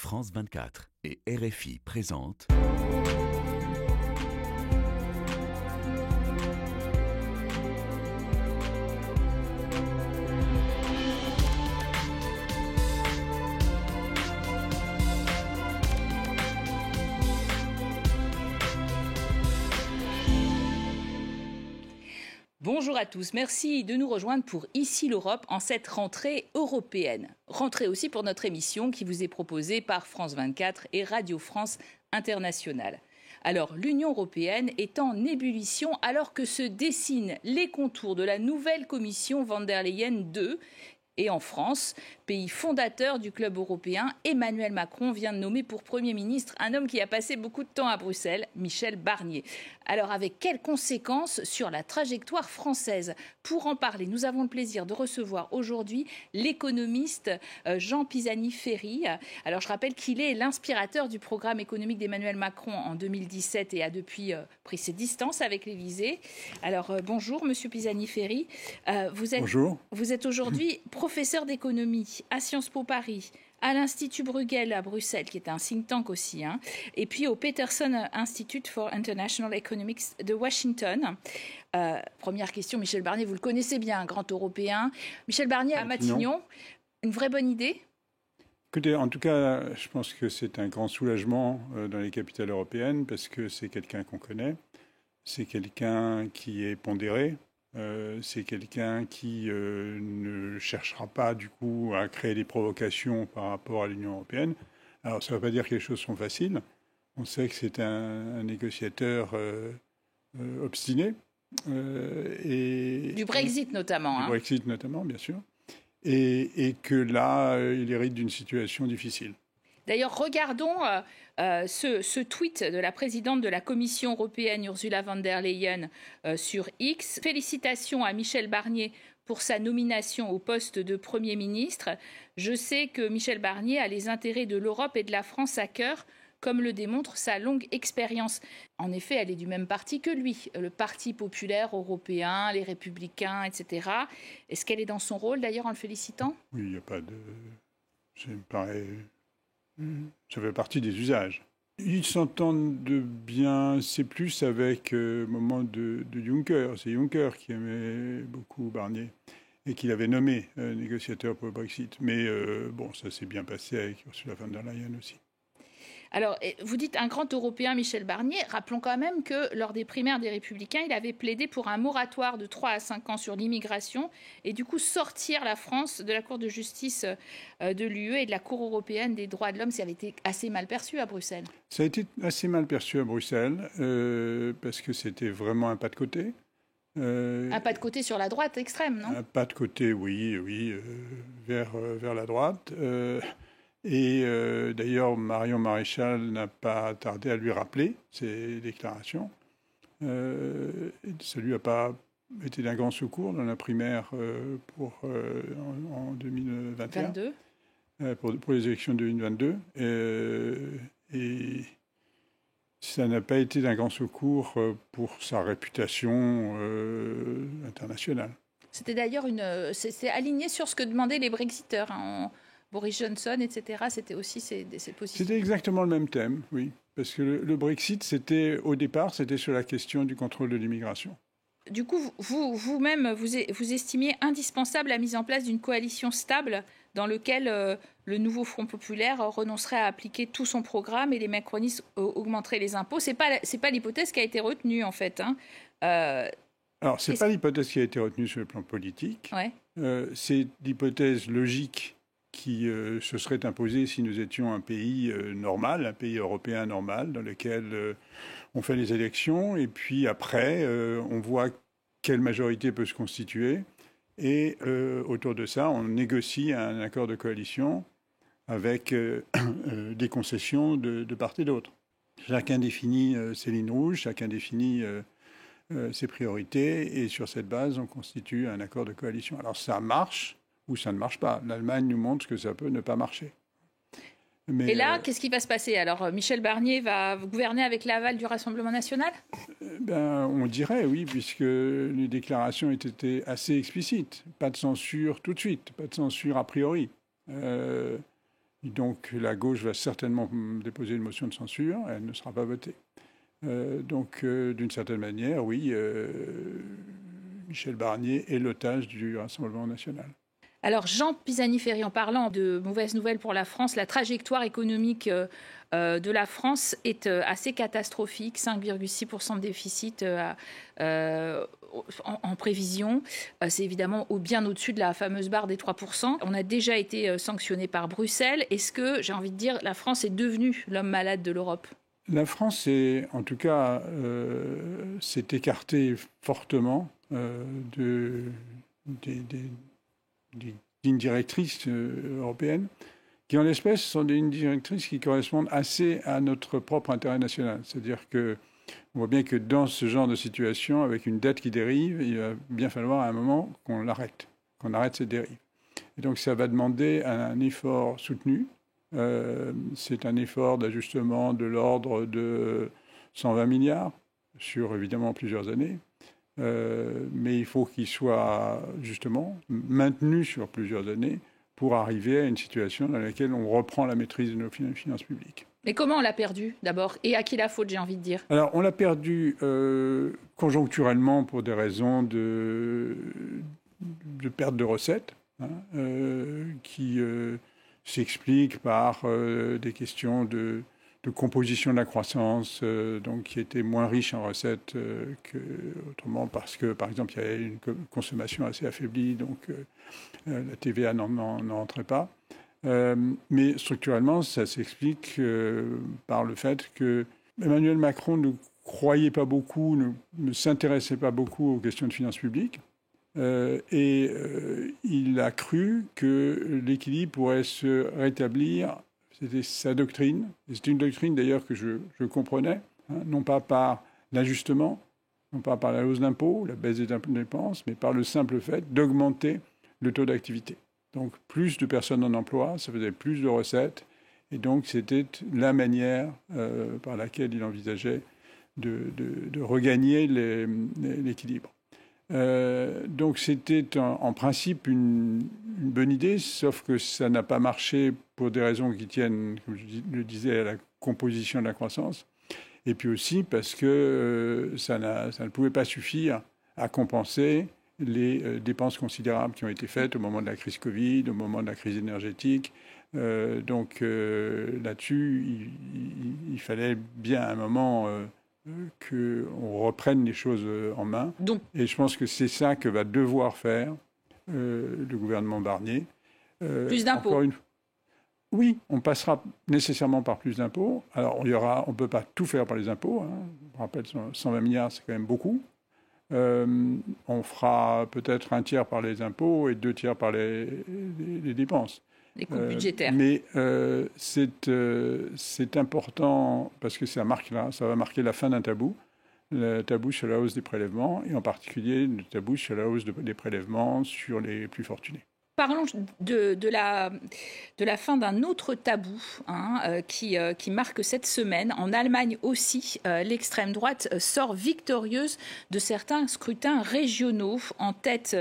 France 24 et RFI présentent Bonjour à tous, merci de nous rejoindre pour Ici l'Europe en cette rentrée européenne. Rentrée aussi pour notre émission qui vous est proposée par France 24 et Radio France Internationale. Alors, l'Union européenne est en ébullition alors que se dessinent les contours de la nouvelle commission von der Leyen II. Et en France, pays fondateur du club européen, Emmanuel Macron vient de nommer pour Premier ministre un homme qui a passé beaucoup de temps à Bruxelles, Michel Barnier. Alors avec quelles conséquences sur la trajectoire française? Pour en parler, nous avons le plaisir de recevoir aujourd'hui l'économiste Jean Pisani-Ferry. Alors je rappelle qu'il est l'inspirateur du programme économique d'Emmanuel Macron en 2017 et a depuis pris ses distances avec l'Élysée. Alors bonjour Monsieur Pisani-Ferry. Bonjour. Vous êtes aujourd'hui professeur d'économie à Sciences Po Paris, à l'Institut Bruegel à Bruxelles, qui est un think tank aussi, et puis au Peterson Institute for International Economics de Washington. Première question, Michel Barnier, vous le connaissez bien, un grand Européen. Michel Barnier à Matignon, une vraie bonne idée? Écoutez, en tout cas, je pense que c'est un grand soulagement dans les capitales européennes parce que c'est quelqu'un qu'on connaît, c'est quelqu'un qui est pondéré. C'est quelqu'un qui ne cherchera pas du coup à créer des provocations par rapport à l'Union européenne. Alors ça ne veut pas dire que les choses sont faciles. On sait que c'est un négociateur obstiné. Du Brexit notamment. Du Brexit notamment, bien sûr. Et que là, il hérite d'une situation difficile. D'ailleurs, regardons ce tweet de la présidente de la Commission européenne, Ursula von der Leyen, sur X. Félicitations à Michel Barnier pour sa nomination au poste de Premier ministre. Je sais que Michel Barnier a les intérêts de l'Europe et de la France à cœur, comme le démontre sa longue expérience. En effet, elle est du même parti que lui, le Parti populaire européen, les Républicains, etc. Est-ce qu'elle est dans son rôle, d'ailleurs, en le félicitant? Oui, il n'y a pas de... Ça me paraît... Ça fait partie des usages. Ils s'entendent bien, c'est plus avec le moment de Juncker. C'est Juncker qui aimait beaucoup Barnier et qui l'avait nommé négociateur pour le Brexit. Mais bon, ça s'est bien passé avec Ursula von der Leyen aussi. Alors, vous dites un grand Européen, Michel Barnier. Rappelons quand même que lors des primaires des Républicains, il avait plaidé pour un moratoire de 3 à 5 ans sur l'immigration et du coup sortir la France de la Cour de justice de l'UE et de la Cour européenne des droits de l'homme. Ça avait été assez mal perçu à Bruxelles. Ça a été assez mal perçu à Bruxelles parce que c'était vraiment un pas de côté. Un pas de côté sur la droite extrême, non? Un pas de côté, oui, vers la droite. Et d'ailleurs, Marion Maréchal n'a pas tardé à lui rappeler ces déclarations. Ça lui a pas été d'un grand secours dans la primaire en 2021. Pour les élections de 2022. Et ça n'a pas été d'un grand secours pour sa réputation internationale. C'était d'ailleurs c'est aligné sur ce que demandaient les Brexiteurs, Boris Johnson, etc., c'était aussi ces positions. C'était exactement le même thème, oui. Parce que le Brexit, au départ, c'était sur la question du contrôle de l'immigration. Du coup, vous-même, vous estimiez indispensable la mise en place d'une coalition stable dans laquelle le nouveau Front populaire renoncerait à appliquer tout son programme et les macronistes augmenteraient les impôts. C'est pas l'hypothèse qui a été retenue, en fait. Alors, c'est pas l'hypothèse qui a été retenue sur le plan politique. Ouais. C'est l'hypothèse logique qui se serait imposée si nous étions un pays normal, un pays européen normal, dans lequel on fait les élections, et puis après, on voit quelle majorité peut se constituer, et autour de ça, on négocie un accord de coalition avec des concessions de part et d'autre. Chacun définit ses lignes rouges, chacun définit ses priorités, et sur cette base, on constitue un accord de coalition. Alors ça marche, ou ça ne marche pas. L'Allemagne nous montre que ça peut ne pas marcher. Et là, qu'est-ce qui va se passer? Alors, Michel Barnier va gouverner avec l'aval du Rassemblement national? On dirait, oui, puisque les déclarations étaient assez explicites. Pas de censure tout de suite, pas de censure a priori. Et donc la gauche va certainement déposer une motion de censure, elle ne sera pas votée. D'une certaine manière, oui, Michel Barnier est l'otage du Rassemblement national. Alors Jean Pisani-Ferry, en parlant de mauvaises nouvelles pour la France, la trajectoire économique de la France est assez catastrophique, 5,6% de déficit en prévision. C'est évidemment bien au-dessus de la fameuse barre des 3%. On a déjà été sanctionné par Bruxelles. Est-ce que, j'ai envie de dire, la France est devenue l'homme malade de l'Europe ? La France, en tout cas, s'est écartée fortement des lignes directrices européennes, qui en l'espèce sont des lignes directrices qui correspondent assez à notre propre intérêt national. C'est-à-dire qu'on voit bien que dans ce genre de situation, avec une dette qui dérive, il va bien falloir à un moment qu'on arrête cette dérive. Et donc ça va demander un effort soutenu. C'est un effort d'ajustement de l'ordre de 120 milliards sur évidemment plusieurs années. Mais il faut qu'il soit justement maintenu sur plusieurs années pour arriver à une situation dans laquelle on reprend la maîtrise de nos finances publiques. Mais comment on l'a perdu d'abord ? Et à qui la faute, j'ai envie de dire ? Alors on l'a perdu conjoncturellement pour des raisons de perte de recettes, qui s'expliquent par des questions de composition de la croissance, donc qui était moins riche en recettes qu'autrement, parce que, par exemple, il y avait une consommation assez affaiblie, donc la TVA n'en rentrait pas. Mais structurellement, ça s'explique par le fait que Emmanuel Macron ne croyait pas beaucoup, ne s'intéressait pas beaucoup aux questions de finances publiques. Il a cru que l'équilibre pourrait se rétablir. C'était sa doctrine. C'est une doctrine d'ailleurs que je comprenais, non pas par l'ajustement, non pas par la hausse d'impôts, la baisse des dépenses, mais par le simple fait d'augmenter le taux d'activité. Donc plus de personnes en emploi, ça faisait plus de recettes. Et donc c'était la manière par laquelle il envisageait de regagner l'équilibre. Donc c'était en principe une bonne idée, sauf que ça n'a pas marché pour des raisons qui tiennent, comme je le disais, à la composition de la croissance, et puis aussi parce que ça ne pouvait pas suffire à compenser les dépenses considérables qui ont été faites au moment de la crise Covid, au moment de la crise énergétique. Là-dessus, il fallait bien à un moment qu'on reprenne les choses en main. Et je pense que c'est ça que va devoir faire le gouvernement Barnier. Plus d'impôts. Oui, on passera nécessairement par plus d'impôts. Alors, on ne peut pas tout faire par les impôts. Je rappelle, 120 milliards, c'est quand même beaucoup. On fera peut-être un tiers par les impôts et 2 tiers par les dépenses. Les coupes budgétaires. Mais c'est important parce que ça va marquer la fin d'un tabou. Le tabou sur la hausse des prélèvements et en particulier le tabou sur la hausse des prélèvements sur les plus fortunés. Parlons de la fin d'un autre tabou qui marque cette semaine. En Allemagne aussi, l'extrême droite sort victorieuse de certains scrutins régionaux. En tête,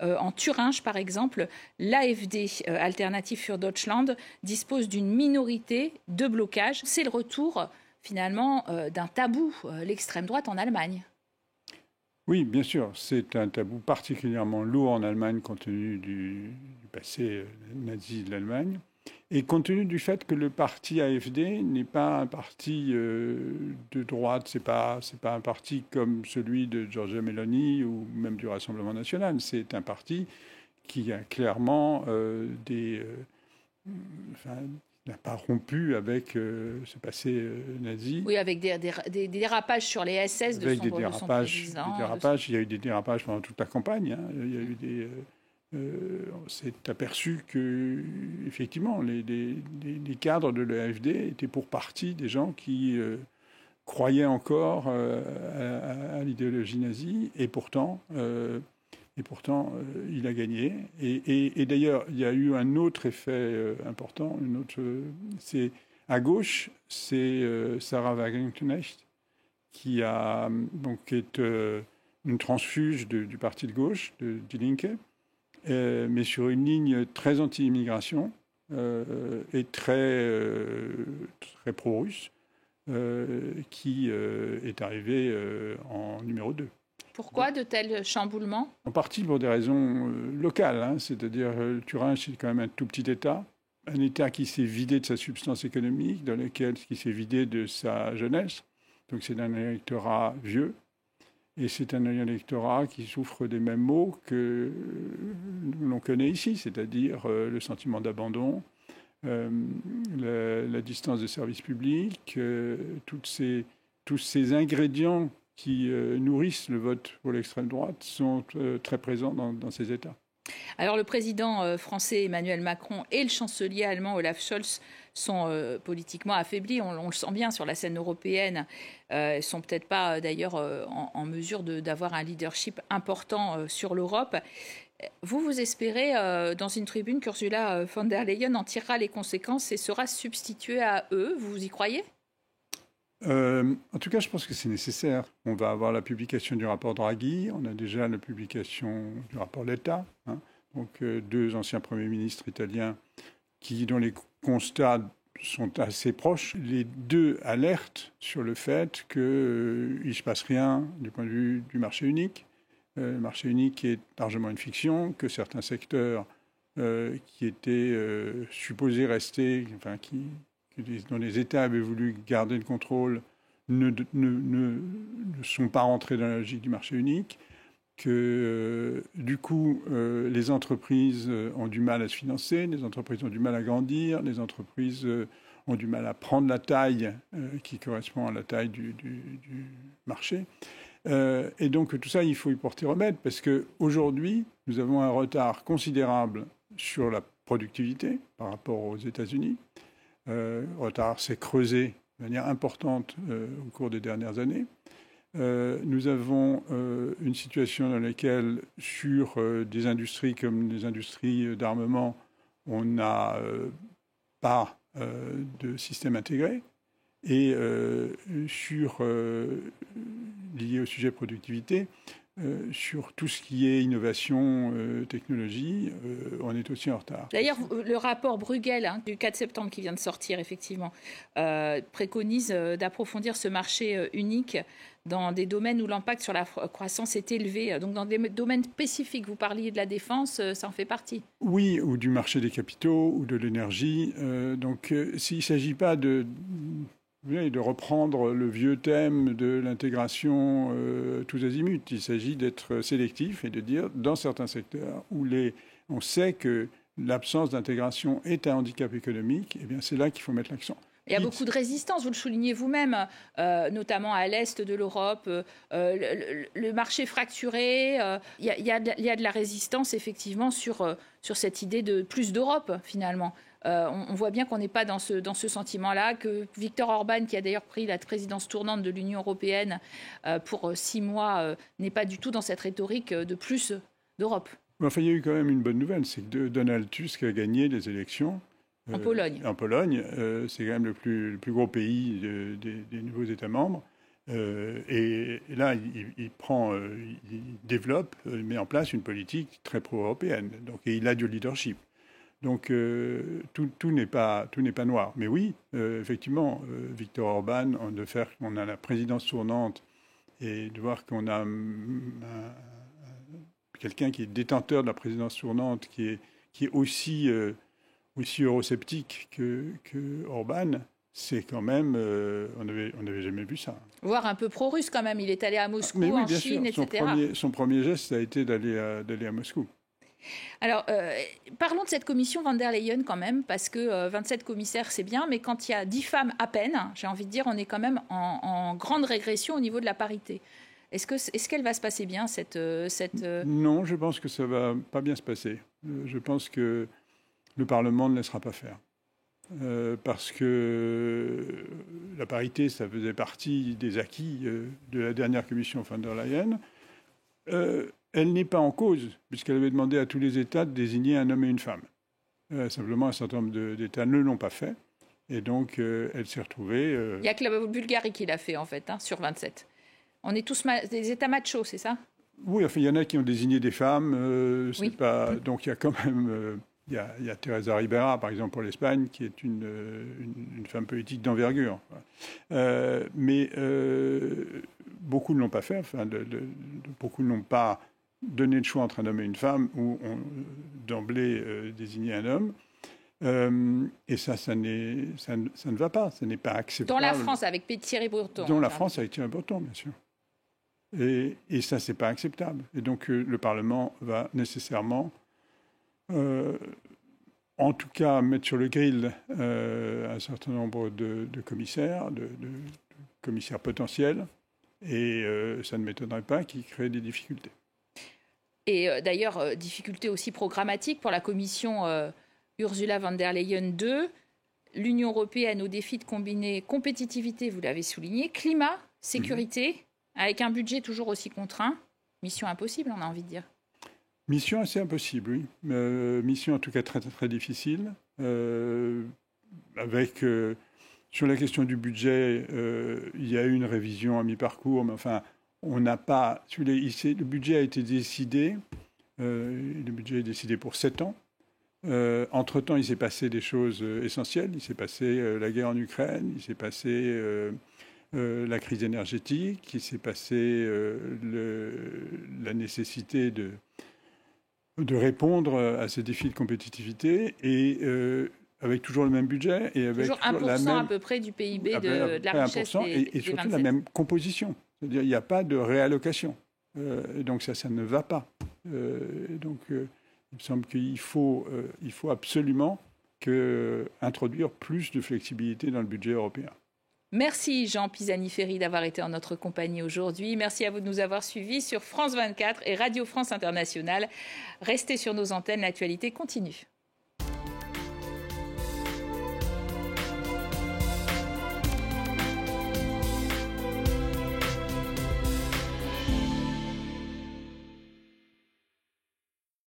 en Thuringe par exemple, l'AfD, Alternative für Deutschland, dispose d'une minorité de blocage. C'est le retour finalement d'un tabou, l'extrême droite en Allemagne. Oui, bien sûr. C'est un tabou particulièrement lourd en Allemagne compte tenu du passé nazi de l'Allemagne et compte tenu du fait que le parti AfD n'est pas un parti de droite, c'est pas un parti comme celui de Giorgia Meloni ou même du Rassemblement national. C'est un parti qui a clairement n'a pas rompu avec ce passé nazi. Oui, avec des dérapages sur les SS de son président. Il y a eu des dérapages pendant toute la campagne. Il y a eu on s'est aperçu que, effectivement, les cadres de l'AfD étaient pour partie des gens qui croyaient encore à l'idéologie nazie, et pourtant, il a gagné. Et d'ailleurs, il y a eu un autre effet important. C'est à gauche, c'est Sarah Wagenknecht qui est une transfuge du parti de gauche, Die Linke, mais sur une ligne très anti-immigration. est très pro-russe, qui est arrivé en numéro 2. Pourquoi de tels chamboulements? En partie pour des raisons locales, c'est-à-dire Turin, c'est quand même un tout petit État, un État qui s'est vidé de sa substance économique, qui s'est vidé de sa jeunesse. Donc c'est un électorat vieux, et c'est un électorat qui souffre des mêmes maux que l'on connaît ici, c'est-à-dire le sentiment d'abandon, la distance des services publics, tous ces ingrédients qui nourrissent le vote pour l'extrême droite sont très présents dans ces États. Alors le président français Emmanuel Macron et le chancelier allemand Olaf Scholz sont politiquement affaiblis. On le sent bien sur la scène européenne. Ils ne sont peut-être pas d'ailleurs en mesure d'avoir un leadership important sur l'Europe. Vous espérez dans une tribune qu'Ursula von der Leyen en tirera les conséquences et sera substituée à eux. Vous y croyez ? En tout cas, je pense que c'est nécessaire. On va avoir la publication du rapport Draghi, on a déjà la publication du rapport Letta, donc deux anciens premiers ministres italiens dont les constats sont assez proches. Les deux alertent sur le fait qu'il ne se passe rien du point de vue du marché unique. Le marché unique est largement une fiction, que certains secteurs qui étaient supposés rester, dont les États avaient voulu garder le contrôle, ne sont pas rentrés dans la logique du marché unique, que du coup, les entreprises ont du mal à se financer, les entreprises ont du mal à grandir, les entreprises ont du mal à prendre la taille qui correspond à la taille du marché. Et donc tout ça, il faut y porter remède, parce qu'aujourd'hui, nous avons un retard considérable sur la productivité par rapport aux États-Unis. Retard s'est creusé de manière importante au cours des dernières années. Nous avons une situation dans laquelle, sur des industries comme les industries d'armement, on n'a pas de système intégré. Et lié au sujet productivité, sur tout ce qui est innovation, technologie, on est aussi en retard. D'ailleurs, le rapport Bruegel du 4 septembre qui vient de sortir, effectivement, préconise d'approfondir ce marché unique dans des domaines où l'impact sur la croissance est élevé. Donc dans des domaines spécifiques, vous parliez de la défense, ça en fait partie. Oui, ou du marché des capitaux, ou de l'énergie. Donc s'il ne s'agit pas de reprendre le vieux thème de l'intégration tous azimuts. Il s'agit d'être sélectif et de dire, dans certains secteurs où on sait que l'absence d'intégration est un handicap économique, eh bien c'est là qu'il faut mettre l'accent. Il y a beaucoup de résistance, vous le soulignez vous-même, notamment à l'est de l'Europe, le marché fracturé. Il y a de la résistance, effectivement, sur cette idée de plus d'Europe, finalement. On voit bien qu'on n'est pas dans ce sentiment-là, que Viktor Orban, qui a d'ailleurs pris la présidence tournante de l'Union européenne pour 6 mois, n'est pas du tout dans cette rhétorique de plus d'Europe. Enfin, il y a eu quand même une bonne nouvelle, c'est que Donald Tusk a gagné les élections. En Pologne. En Pologne, c'est quand même le plus gros pays des nouveaux États membres. Et là, il développe, il met en place une politique très pro-européenne. Et il a du leadership. Donc tout n'est pas noir. Mais oui, effectivement, Viktor Orban, on a la présidence tournante et de voir qu'on a quelqu'un qui est détenteur de la présidence tournante, qui est aussi eurosceptique que Orban, c'est quand même, on n'avait jamais vu ça. Voire un peu pro-russe quand même. Il est allé à Moscou, oui, en Chine, sûr. etc. Son premier geste, ça a été d'aller à Moscou. Alors, parlons de cette commission von der Leyen quand même, parce que 27 commissaires, c'est bien, mais quand il y a 10 femmes à peine, j'ai envie de dire, on est quand même en grande régression au niveau de la parité. Est-ce qu'elle va se passer bien, cette... Non, je pense que ça ne va pas bien se passer. Je pense que le Parlement ne laissera pas faire. Parce que la parité, ça faisait partie des acquis de la dernière commission von der Leyen. Elle n'est pas en cause, puisqu'elle avait demandé à tous les États de désigner un homme et une femme. Simplement, un certain nombre d'États ne l'ont pas fait. Et donc, elle s'est retrouvée... Il n'y a que la Bulgarie qui l'a fait, en fait, sur 27. On est tous des États machos, c'est ça ? Oui, enfin, il y en a qui ont désigné des femmes. Oui. Donc, il y a quand même Il y a Teresa Ribera, par exemple, pour l'Espagne, qui est une femme politique d'envergure. Mais beaucoup ne l'ont pas fait. Beaucoup n'ont pas donné le choix entre un homme et une femme, ou ont d'emblée désigné un homme. Et ça ne va pas. Ça n'est pas acceptable. Dans la France, avec Thierry Breton. Dans la France, avec Thierry Breton, bien sûr. Et ça, c'est pas acceptable. Et donc, le Parlement va nécessairement... en tout cas, mettre sur le grill un certain nombre de commissaires, de commissaires potentiels, et ça ne m'étonnerait pas qu'ils créent des difficultés. Et d'ailleurs, difficultés aussi programmatiques pour la commission Ursula von der Leyen II. L'Union européenne au défi de combiner compétitivité, vous l'avez souligné, climat, sécurité, avec un budget toujours aussi contraint. Mission impossible, on a envie de dire. Mission assez impossible, oui. Mission en tout cas très, très difficile. Sur la question du budget, il y a eu une révision à mi-parcours, mais enfin, on n'a pas... Le budget a été décidé, le budget est décidé pour 7 ans. Entre-temps, il s'est passé des choses essentielles. Il s'est passé la guerre en Ukraine, il s'est passé la crise énergétique, il s'est passé la nécessité de répondre à ces défis de compétitivité, et avec toujours le même budget. Et avec toujours 1% à peu près du PIB de la richesse et surtout 27. La même composition. C'est-à-dire qu'il n'y a pas de réallocation. Donc ça ne va pas. Il me semble qu'il faut absolument introduire plus de flexibilité dans le budget européen. Merci Jean Pisani-Ferry d'avoir été en notre compagnie aujourd'hui. Merci à vous de nous avoir suivis sur France 24 et Radio France Internationale. Restez sur nos antennes, l'actualité continue.